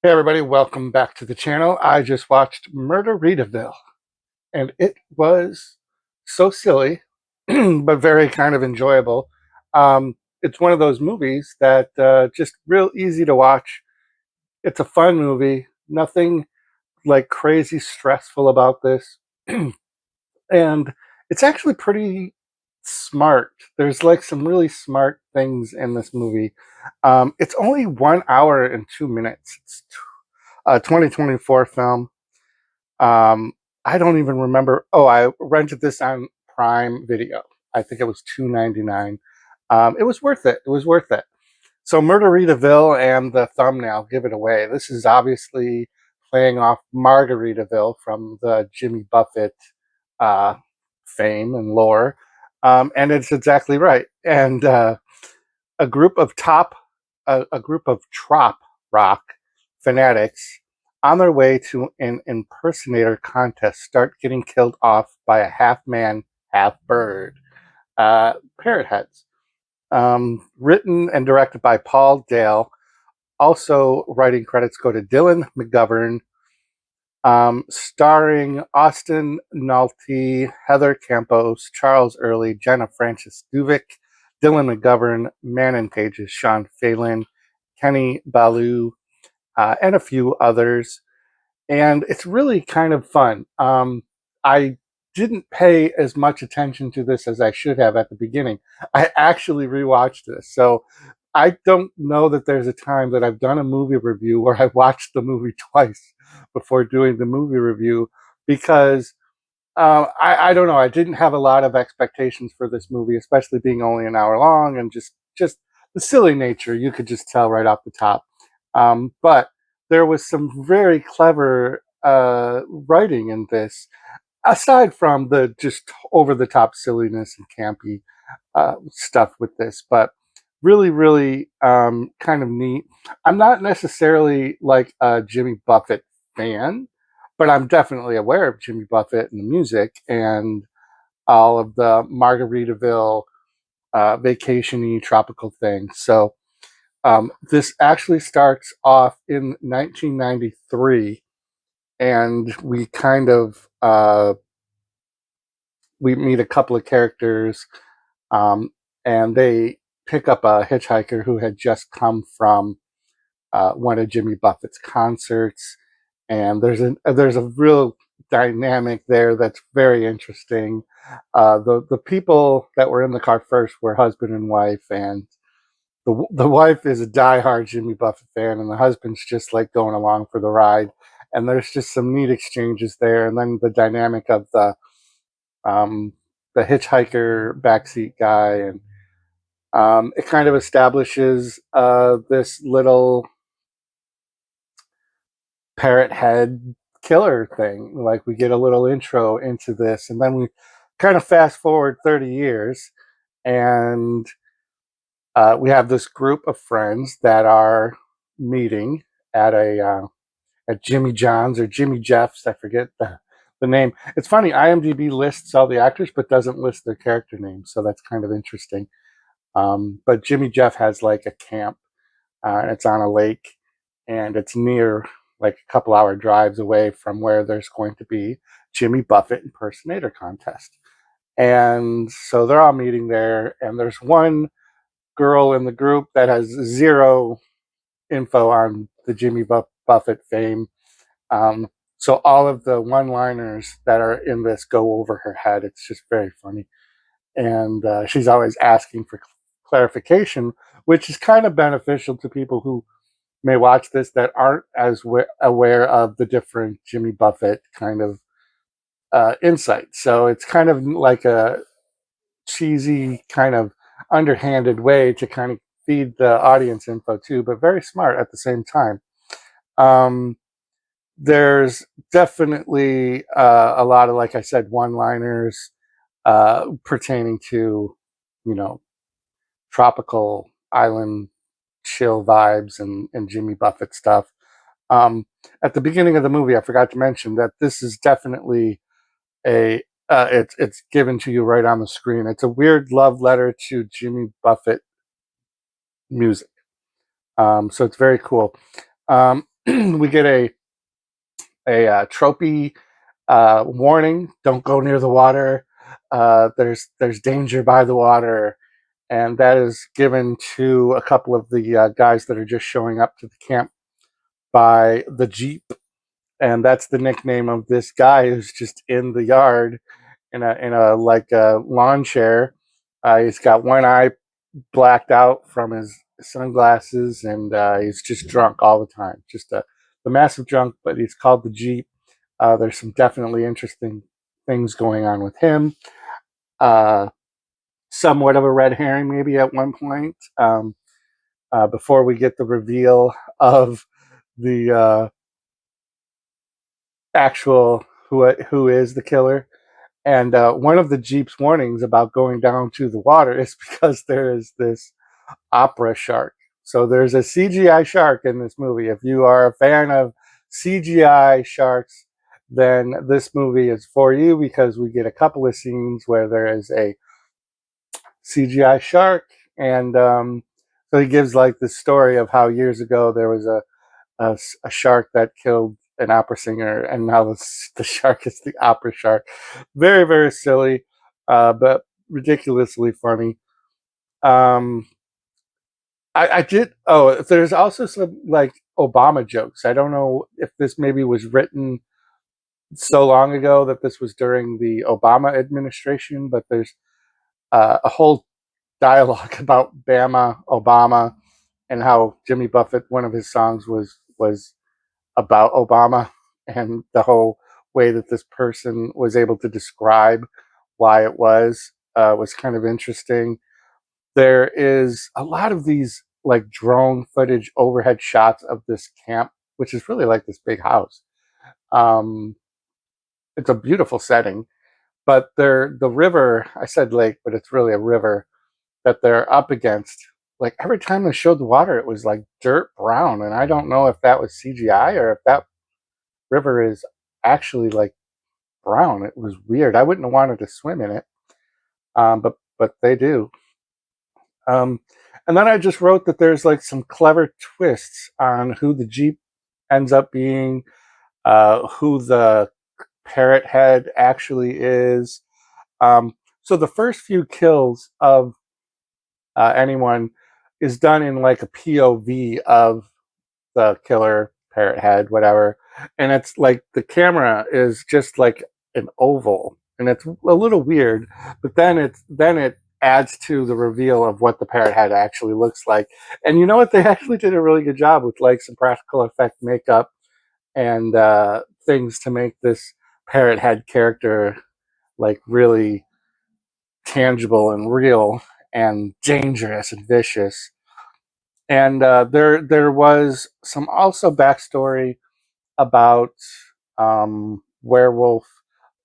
Hey everybody, welcome back to the channel. I just watched Murdaritaville, and it was so silly, but very kind of enjoyable. It's one of those movies that just real easy to watch. It's a fun movie, nothing like crazy stressful about this, and it's actually pretty smart. There's like some really smart things in this movie. It's only 1 hour and 2 minutes. It's a 2024 film. Um, I don't even remember. Oh, I rented this on Prime Video. I think it was $2.99. It was worth it. It was worth it. So Murdaritaville and the thumbnail give it away. This is obviously playing off Margaritaville from the Jimmy Buffett uh, fame and lore. And it's exactly right. And a group of a group of trop rock fanatics on their way to an impersonator contest start getting killed off by a half man, half bird, parrot heads. Written and directed by Paul Dale. Also, writing credits go to Dylan McGovern, starring Austin Nolte, Heather Campos, Charles Early, Jenna Francis Duvick, Dylan McGovern, Manon Pages, Sean Phelan, Kenny Ballou, and a few others. And it's really kind of fun. I didn't pay as much attention to this as I should have at the beginning. I actually rewatched this. So I don't know that there's a time that I've done a movie review where I watched the movie twice before doing the movie review because I don't know. I didn't have a lot of expectations for this movie, especially being only an hour long and just the silly nature. You could just tell right off the top. But there was some very clever writing in this, aside from the just over the top silliness and campy stuff with this. But really, really kind of neat. I'm not necessarily like a Jimmy Buffett fan, but I'm definitely aware of Jimmy Buffett and the music and all of the Margaritaville vacation-y tropical things. So this actually starts off in 1993, and we kind of we meet a couple of characters, um, and they pick up a hitchhiker who had just come from one of Jimmy Buffett's concerts, and there's a real dynamic there that's very interesting. The people that were in the car first were husband and wife, and the wife is a diehard Jimmy Buffett fan, and the husband's just like going along for the ride. And there's just some neat exchanges there, and then the dynamic of um, the hitchhiker backseat guy, and it kind of establishes this little parrot head killer thing. Like we get a little intro into this, and then we kind of fast forward 30 years, and we have this group of friends that are meeting at a at Jimmy John's or Jimmy Jeff's. I forget the name. It's funny. IMDb lists all the actors, but doesn't list their character names, so that's kind of interesting. But Jimmy Jeff has like a camp, and it's on a lake, and it's near like a couple hour drives away from where there's going to be Jimmy Buffett impersonator contest. And so they're all meeting there, and there's one girl in the group that has zero info on the Jimmy Buffett fame. Um, so all of the one-liners that are in this go over her head. It's just very funny, and she's always asking for clarification, which is kind of beneficial to people who may watch this that aren't as aware of the different Jimmy Buffett kind of insights. So it's kind of like a cheesy, kind of underhanded way to kind of feed the audience info too, but very smart at the same time. Um, there's definitely a lot of, like I said, one-liners pertaining to, you know, tropical island chill vibes and Jimmy Buffett stuff. Um, at the beginning of the movie, I forgot to mention that this is definitely a it's given to you right on the screen. It's a weird love letter to Jimmy Buffett music. So it's very cool. Um, we get a trophy warning: don't go near the water. There's danger by the water, and that is given to a couple of the guys that are just showing up to the camp by the Jeep, and that's the nickname of this guy who's just in the yard in a like a lawn chair. He's got one eye blacked out from his sunglasses, and he's just drunk all the time. Just the massive drunk, but he's called the Jeep. There's some definitely interesting things going on with him. Somewhat of a red herring, maybe at one point, before we get the reveal of the actual who is the killer. And one of the Jeep's warnings about going down to the water is because there is this opera shark. So there's a CGI shark in this movie. If you are a fan of CGI sharks, then this movie is for you, because we get a couple of scenes where there is a CGI shark. And so he gives like the story of how years ago there was a shark that killed an opera singer, and now the shark is the opera shark. Very, very silly, but ridiculously funny. Um, I did. Oh, there's also some like Obama jokes. I don't know if this maybe was written so long ago that this was during the Obama administration, but there's a whole dialogue about Bama Obama, and how Jimmy Buffett, one of his songs was about Obama, and the whole way that this person was able to describe why it was kind of interesting. There is a lot of these like drone footage overhead shots of this camp, which is really like this big house. Um, it's a beautiful setting, but the river, I said lake, but it's really a river that they're up against. Like every time they showed the water, it was like dirt brown, and I don't know if that was CGI or if that river is actually like brown. It was weird. I wouldn't have wanted to swim in it, but they do. Um, and then I just wrote that there's like some clever twists on who the Jeep ends up being, who the parrot head actually is. So the first few kills of anyone is done in like a POV of the killer, parrot head, whatever. And it's like the camera is just like an oval, and it's a little weird. But then it adds to the reveal of what the parrot head actually looks like. And you know what? They actually did a really good job with like some practical effect makeup and things to make this parrot head character like really tangible and real and dangerous and vicious. And there was some also backstory about werewolf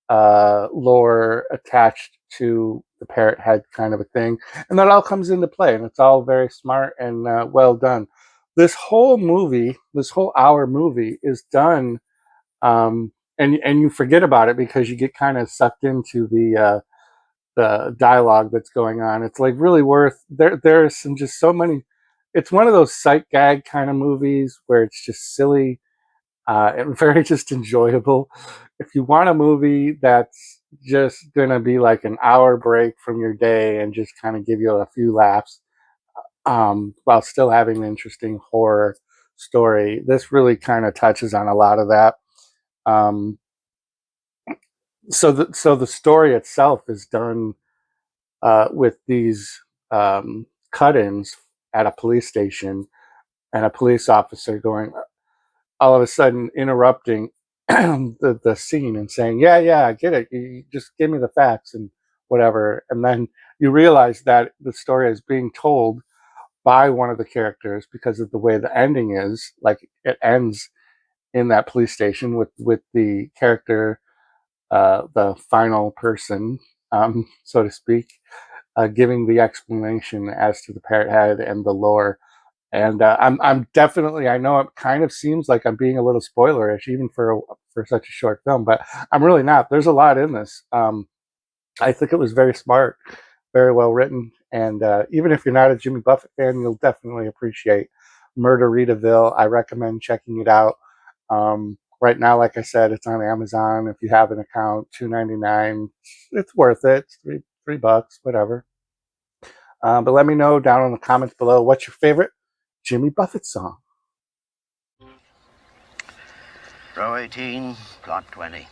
lore attached to the parrot head kind of a thing, and that all comes into play, and it's all very smart and well done. This whole movie, this whole hour movie, is done, and you forget about it because you get kind of sucked into the dialogue that's going on. It's like really worth there. There's some just so many. It's one of those sight gag kind of movies where it's just silly and very just enjoyable. If you want a movie that's just gonna be like an hour break from your day and just kind of give you a few laughs, while still having an interesting horror story, this really kind of touches on a lot of that. Um, so the story itself is done with these cut-ins at a police station, and a police officer going all of a sudden interrupting the scene and saying, yeah, I get it. You just give me the facts and whatever. And then you realize that the story is being told by one of the characters because of the way the ending is. Like it ends in that police station with the character, the final person, so to speak, giving the explanation as to the parrot head and the lore. And I'm definitely, I know it kind of seems like I'm being a little spoilerish even for such a short film, but I'm really not. There's a lot in this. I think it was very smart, very well written, and even if you're not a Jimmy Buffett fan, you'll definitely appreciate Murdaritaville. I recommend checking it out. Right now, like I said, it's on Amazon. If you have an account, $2.99. It's worth it. It's $3, whatever. But let me know down in the comments below what's your favorite Jimmy Buffett song. Row 18, plot 20.